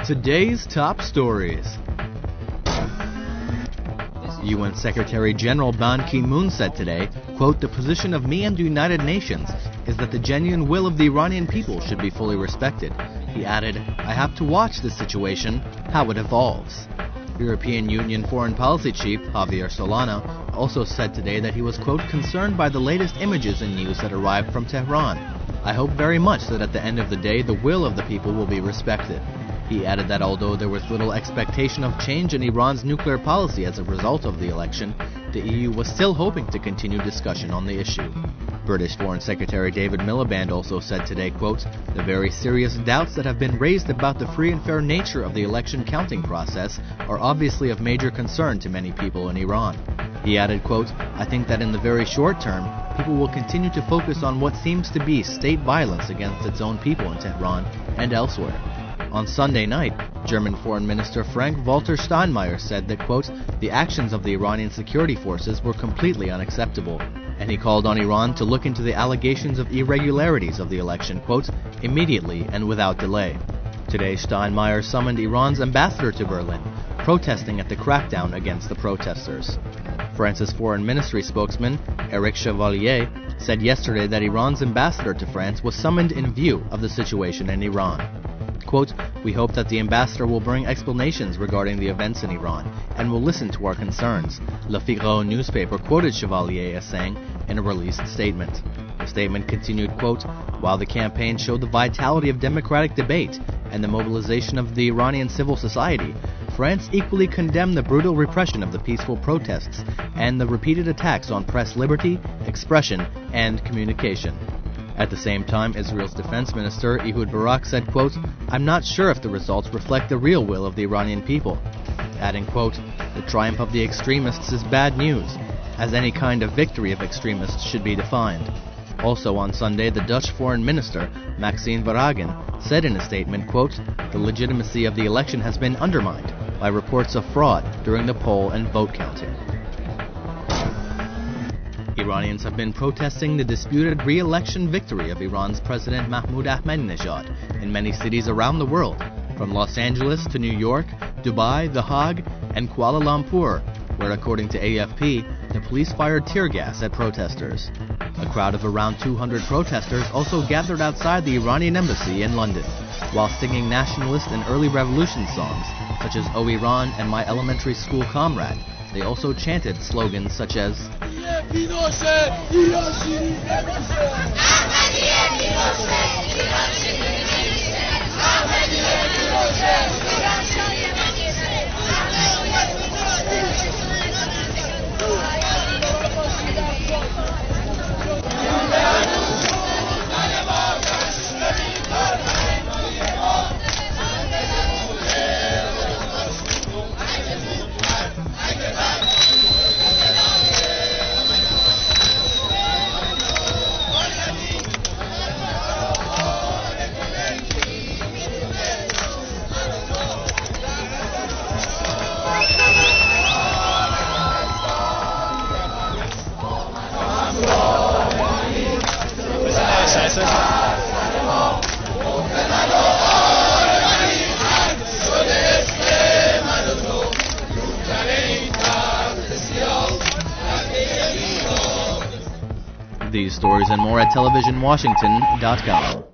Today's top stories. UN Secretary General Ban Ki-moon said today, quote, "The position of me and the United Nations is that the genuine will of the Iranian people should be fully respected." He added, "I have to watch this situation, how it evolves." European Union Foreign Policy Chief Javier Solana also said today that he was, quote, "concerned by the latest images and news that arrived from Tehran. I hope very much that at the end of the day the will of the people will be respected." He added that although there was little expectation of change in Iran's nuclear policy as a result of the election, the EU was still hoping to continue discussion on the issue. British Foreign Secretary David Milliband also said today, quote, "The very serious doubts that have been raised about the free and fair nature of the election counting process are obviously of major concern to many people in Iran." He added, quote, "I think that in the very short term, people will continue to focus on what seems to be state violence against its own people in Tehran and elsewhere." On Sunday night, German Foreign Minister Frank-Walter Steinmeier said that, quote, "the actions of the Iranian security forces were completely unacceptable," and he called on Iran to look into the allegations of irregularities of the election, quote, "immediately and without delay." Today, Steinmeier summoned Iran's ambassador to Berlin, protesting at the crackdown against the protesters. France's Foreign Ministry spokesman, Éric Chevalier, said yesterday that Iran's ambassador to France was summoned in view of the situation in Iran. Quote, "We hope that the ambassador will bring explanations regarding the events in Iran and will listen to our concerns," Le Figaro newspaper quoted Chevalier as saying in a released statement. The statement continued, quote, "While the campaign showed the vitality of democratic debate and the mobilization of the Iranian civil society, France equally condemned the brutal repression of the peaceful protests and the repeated attacks on press liberty, expression, and communication." At the same time, Israel's defense minister Ehud Barak said, quote, "I'm not sure if the results reflect the real will of the Iranian people," adding, quote, "The triumph of the extremists is bad news, as any kind of victory of extremists should be defined." Also on Sunday, the Dutch foreign minister, Maxime Verhagen, said in a statement, quote, "The legitimacy of the election has been undermined by reports of fraud during the poll and vote counting." Iranians have been protesting the disputed re-election victory of Iran's President Mahmoud Ahmadinejad in many cities around the world, from Los Angeles to New York, Dubai, The Hague, and Kuala Lumpur, where, according to AFP, the police fired tear gas at protesters. A crowd of around 200 protesters also gathered outside the Iranian embassy in London, while singing nationalist and early revolution songs, such as "O Iran" and "My Elementary School Comrade." They also chanted slogans such as These stories and more at televisionwashington.com.